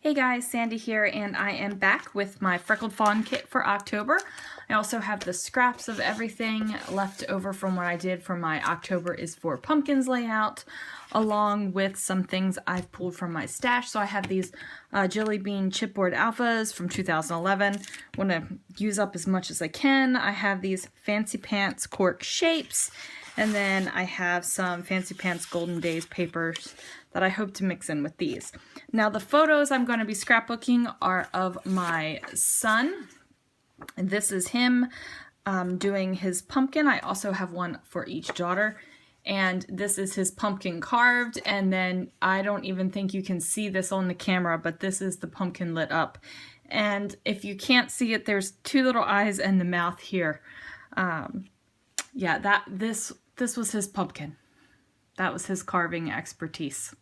Hey guys, Sandy here, and I am back with my Freckled Fawn kit for October. I also have the scraps of everything left over from what I did for my October is for Pumpkins layout, along with some things I've pulled from my stash. So I have these Jelly Bean Chipboard Alphas from 2011. Want to use up as much as I can. I have these Fancy Pants cork shapes, and then I have some Fancy Pants Golden Days papers that I hope to mix in with these. Now the photos I'm going to be scrapbooking are of my son. And this is him doing his pumpkin. I also have one for each daughter. And this is his pumpkin carved. And then I don't even think you can see this on the camera, but this is the pumpkin lit up. And if you can't see it, there's two little eyes and the mouth here. Yeah, this was his pumpkin. That was his carving expertise.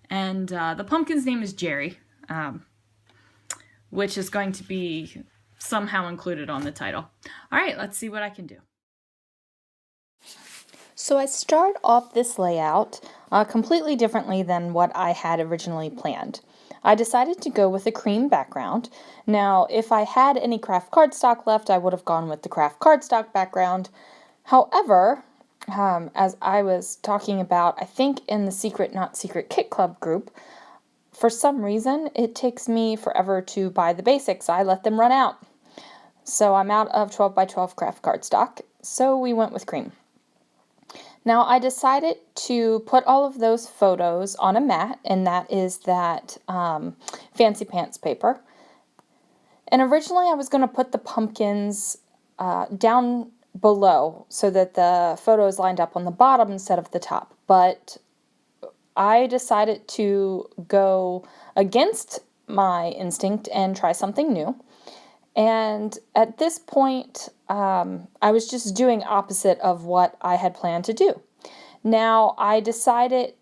And the pumpkin's name is Jerry, which is going to be somehow included on the title. All right, let's see what I can do. So I start off this layout completely differently than what I had originally planned. I decided to go with a cream background. Now, if I had any craft cardstock left, I would have gone with the craft cardstock background. However, as I was talking about, I think in the Secret Not Secret Kit Club group, for some reason it takes me forever to buy the basics. I let them run out. So I'm out of 12 by 12 craft cardstock, so we went with cream. Now I decided to put all of those photos on a mat, and that is that Fancy Pants paper. And originally I was going to put the pumpkins down below so that the photos lined up on the bottom instead of the top, but I decided to go against my instinct and try something new. And at this point, I was just doing opposite of what I had planned to do. Now, I decided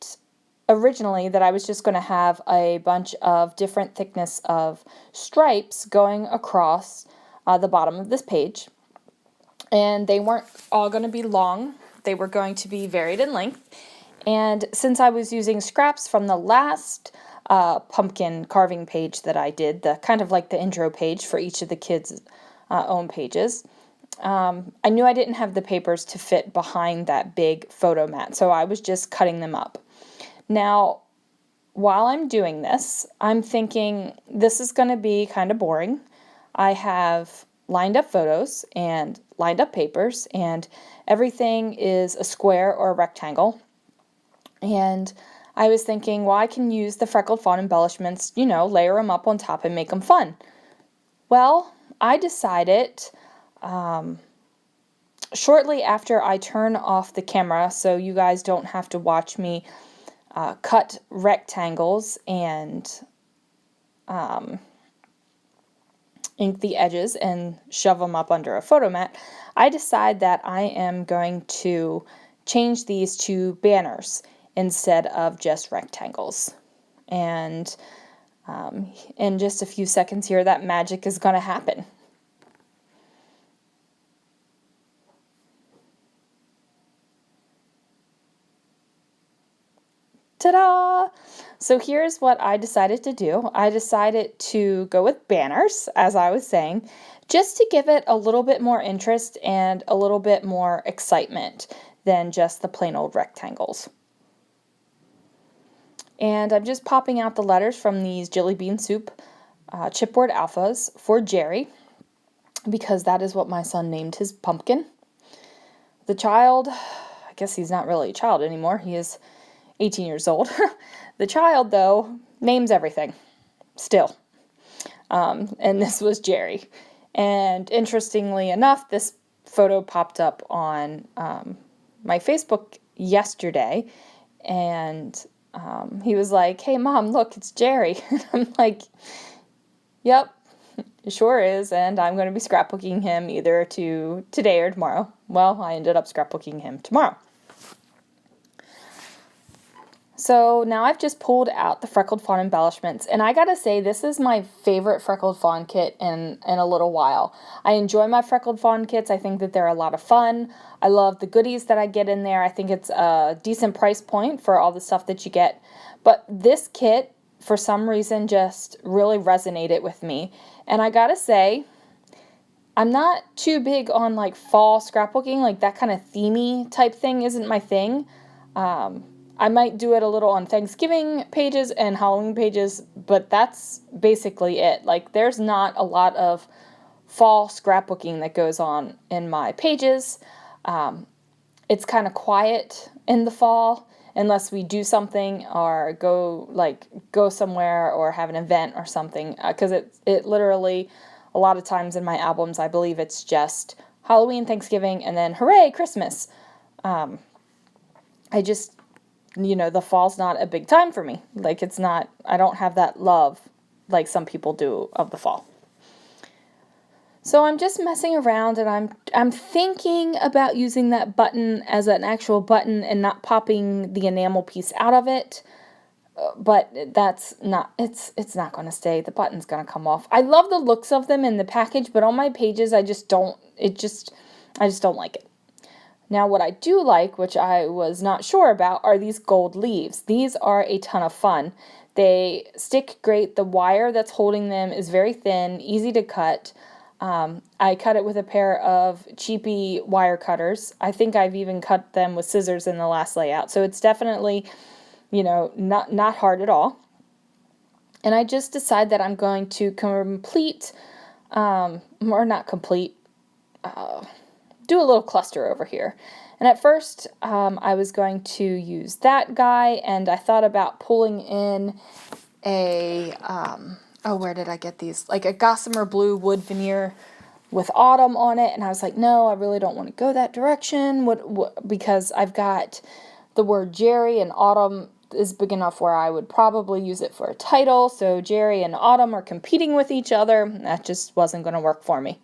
originally that I was just going to have a bunch of different thickness of stripes going across the bottom of this page. And they weren't all going to be long. They were going to be varied in length. And since I was using scraps from the last pumpkin carving page that I did, the kind of like the intro page for each of the kids' own pages, I knew I didn't have the papers to fit behind that big photo mat, so I was just cutting them up. Now, while I'm doing this, I'm thinking this is going to be kind of boring. I have lined up photos and lined up papers, and everything is a square or a rectangle. And I was thinking, well, I can use the Freckled Fawn embellishments, layer them up on top and make them fun. Well, I decided shortly after I turn off the camera, so you guys don't have to watch me cut rectangles and ink the edges and shove them up under a photo mat, I decide that I am going to change these to banners instead of just rectangles. And in just a few seconds here, that magic is going to happen. Ta-da! So here's what I decided to do. I decided to go with banners, as I was saying, just to give it a little bit more interest and a little bit more excitement than just the plain old rectangles. And I'm just popping out the letters from these Jelly Bean Soup chipboard alphas for Jerry, because that is what my son named his pumpkin. The child, I guess he's not really a child anymore, he is 18 years old. The child, though, names everything, still. And this was Jerry. And interestingly enough, this photo popped up on my Facebook yesterday, and he was like, "Hey, Mom, look, it's Jerry." And I'm like, "Yep, it sure is, and I'm going to be scrapbooking him either today or tomorrow." Well, I ended up scrapbooking him tomorrow. So now I've just pulled out the Freckled Fawn embellishments, and I gotta say, this is my favorite Freckled Fawn kit in a little while. I enjoy my Freckled Fawn kits. I think that they're a lot of fun. I love the goodies that I get in there. I think it's a decent price point for all the stuff that you get. But this kit for some reason just really resonated with me. And I gotta say, I'm not too big on like fall scrapbooking, like that kind of themey type thing isn't my thing. I might do it a little on Thanksgiving pages and Halloween pages, but that's basically it. Like there's not a lot of fall scrapbooking that goes on in my pages. It's kind of quiet in the fall unless we do something or go somewhere or have an event or something, because it literally, a lot of times in my albums, I believe it's just Halloween, Thanksgiving, and then hooray, Christmas. I just, the fall's not a big time for me. Like it's not, I don't have that love like some people do of the fall. So I'm just messing around, and I'm thinking about using that button as an actual button and not popping the enamel piece out of it. But that's not, it's not going to stay. The button's going to come off. I love the looks of them in the package, but on my pages I just don't like it. Now what I do like, which I was not sure about, are these gold leaves. These are a ton of fun. They stick great. The wire that's holding them is very thin, easy to cut. I cut it with a pair of cheapy wire cutters. I think I've even cut them with scissors in the last layout. So it's definitely, not hard at all. And I just decide that I'm going to complete, or not complete, do a little cluster over here. And at first, I was going to use that guy, and I thought about pulling in a, where did I get these? Like a gossamer blue wood veneer with autumn on it, and I was like, no, I really don't want to go that direction. Because I've got the word Jerry, and autumn is big enough where I would probably use it for a title. So Jerry and autumn are competing with each other. That just wasn't going to work for me.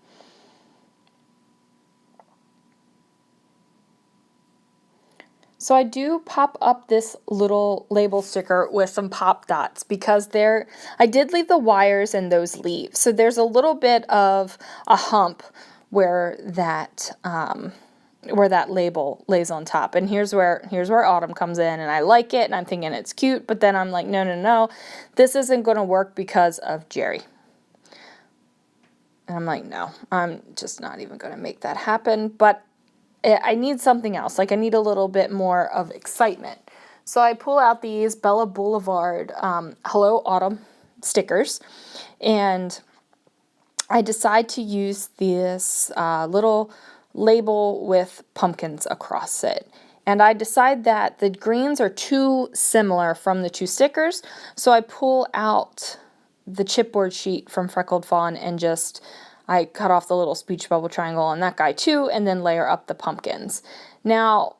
So I do pop up this little label sticker with some pop dots because I did leave the wires in those leaves. So there's a little bit of a hump where that label lays on top. And here's where autumn comes in, and I like it, and I'm thinking it's cute, but then I'm like, no, this isn't going to work because of Jerry. And I'm like, no, I'm just not even going to make that happen. But I need something else. Like I need a little bit more of excitement. So I pull out these Bella Boulevard Hello Autumn stickers, and I decide to use this little label with pumpkins across it. And I decide that the greens are too similar from the two stickers, so I pull out the chipboard sheet from Freckled Fawn and I cut off the little speech bubble triangle on that guy too, and then layer up the pumpkins. Now,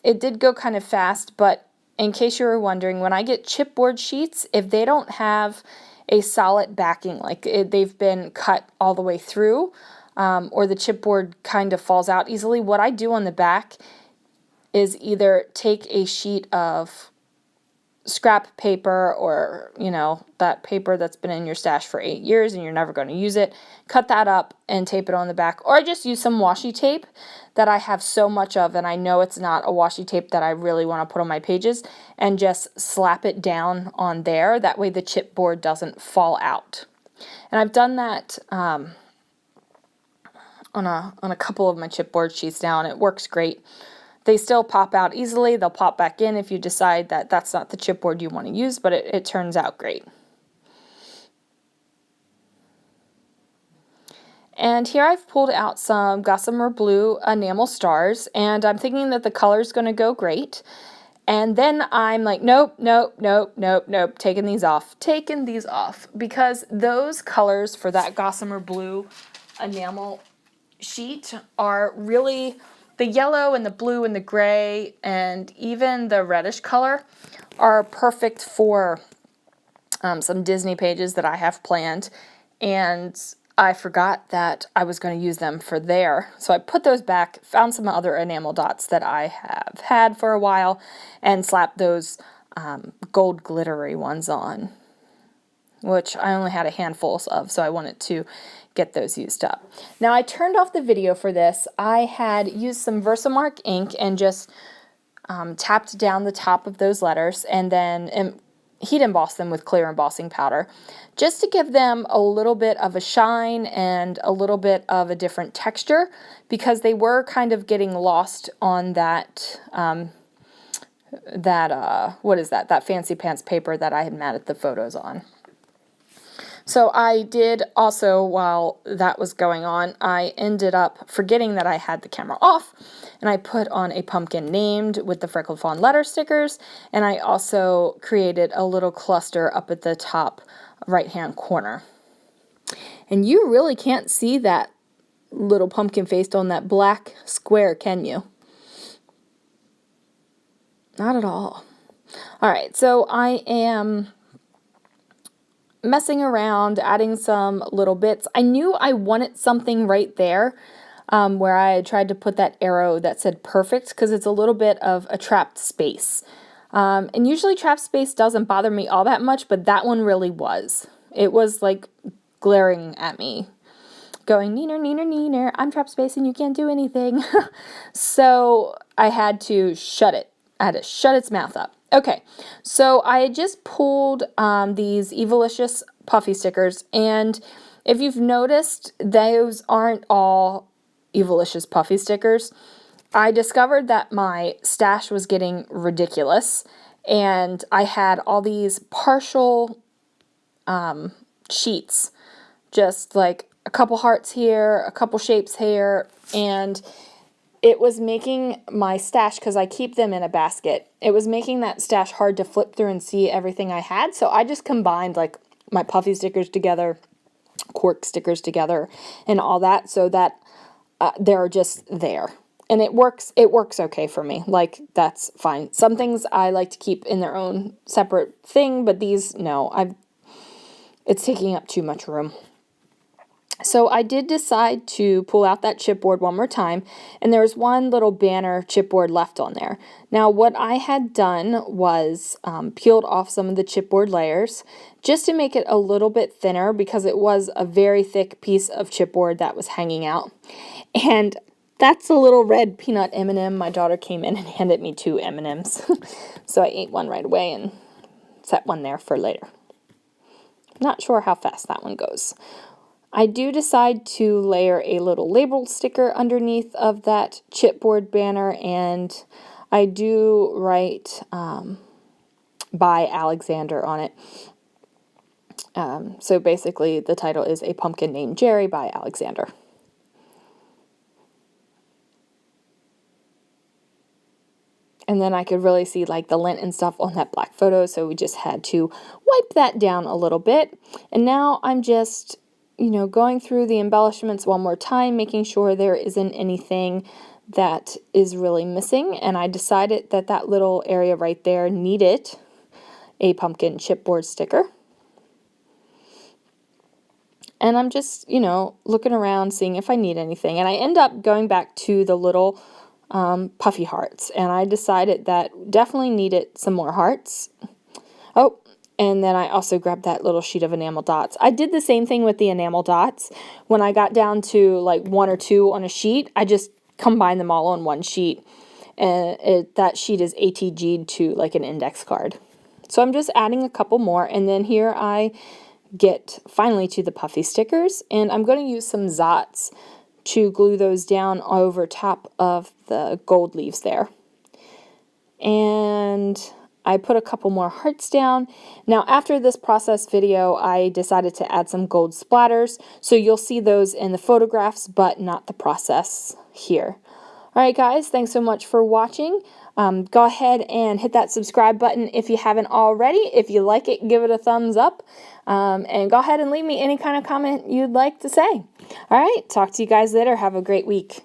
it did go kind of fast, but in case you were wondering, when I get chipboard sheets, if they don't have a solid backing, they've been cut all the way through, or the chipboard kind of falls out easily, what I do on the back is either take a sheet of scrap paper or, that paper that's been in your stash for 8 years and you're never going to use it, cut that up and tape it on the back. Or I just use some washi tape that I have so much of, and I know it's not a washi tape that I really want to put on my pages, and just slap it down on there. That way the chipboard doesn't fall out. And I've done that on a couple of my chipboard sheets now, and it works great. They still pop out easily. They'll pop back in if you decide that that's not the chipboard you want to use, but it turns out great. And here I've pulled out some gossamer blue enamel stars, and I'm thinking that the color's going to go great. And then I'm like, nope, taking these off, because those colors for that gossamer blue enamel sheet are really, the yellow and the blue and the gray and even the reddish color are perfect for some Disney pages that I have planned, and I forgot that I was going to use them for there. So I put those back, found some other enamel dots that I have had for a while, and slapped those gold glittery ones on, which I only had a handful of, so I wanted to get those used up. Now I turned off the video for this. I had used some Versamark ink and just tapped down the top of those letters, and then heat emboss them with clear embossing powder, just to give them a little bit of a shine and a little bit of a different texture, because they were kind of getting lost on that, that fancy pants paper that I had matted the photos on. So I did also, while that was going on, I ended up forgetting that I had the camera off, and I put on a pumpkin named with the Freckled Fawn letter stickers, and I also created a little cluster up at the top right-hand corner. And you really can't see that little pumpkin face on that black square, can you? Not at all. All right, so I am messing around, adding some little bits. I knew I wanted something right there where I had tried to put that arrow that said perfect, because it's a little bit of a trapped space. And usually trapped space doesn't bother me all that much, but that one really was. It was like glaring at me, going, neener, neener, neener, I'm trapped space and you can't do anything. So I had to shut it. I had to shut its mouth up. Okay, so I had just pulled these Evilicious puffy stickers, and if you've noticed, those aren't all Evilicious puffy stickers. I discovered that my stash was getting ridiculous, and I had all these partial sheets, just like a couple hearts here, a couple shapes here, and it was making my stash, because I keep them in a basket, it was making that stash hard to flip through and see everything I had. So I just combined like my puffy stickers together, cork stickers together, and all that, so that they're just there. And it works okay for me. Like, that's fine. Some things I like to keep in their own separate thing, but these, no, it's taking up too much room. So I did decide to pull out that chipboard one more time, and there was one little banner chipboard left on there. Now what I had done was peeled off some of the chipboard layers just to make it a little bit thinner, because it was a very thick piece of chipboard that was hanging out. And that's a little red peanut M&M. My daughter came in and handed me 2 M&Ms. So I ate one right away and set one there for later. Not sure how fast that one goes. I do decide to layer a little label sticker underneath of that chipboard banner, and I do write by Alexander on it. So basically the title is A Pumpkin Named Jerry by Alexander. And then I could really see like the lint and stuff on that black photo, so we just had to wipe that down a little bit. And now I'm just, going through the embellishments one more time, making sure there isn't anything that is really missing. And I decided that that little area right there needed a pumpkin chipboard sticker. And I'm just, looking around, seeing if I need anything. And I end up going back to the little puffy hearts. And I decided that definitely needed some more hearts. Oh, and then I also grabbed that little sheet of enamel dots. I did the same thing with the enamel dots. When I got down to like 1 or 2 on a sheet, I just combined them all on one sheet. And that sheet is ATG'd to like an index card. So I'm just adding a couple more. And then here I get finally to the puffy stickers. And I'm going to use some Zots to glue those down over top of the gold leaves there. And I put a couple more hearts down. Now after this process video, I decided to add some gold splatters. So you'll see those in the photographs, but not the process here. Alright guys, thanks so much for watching. Go ahead and hit that subscribe button if you haven't already. If you like it, give it a thumbs up. And go ahead and leave me any kind of comment you'd like to say. Alright, talk to you guys later. Have a great week.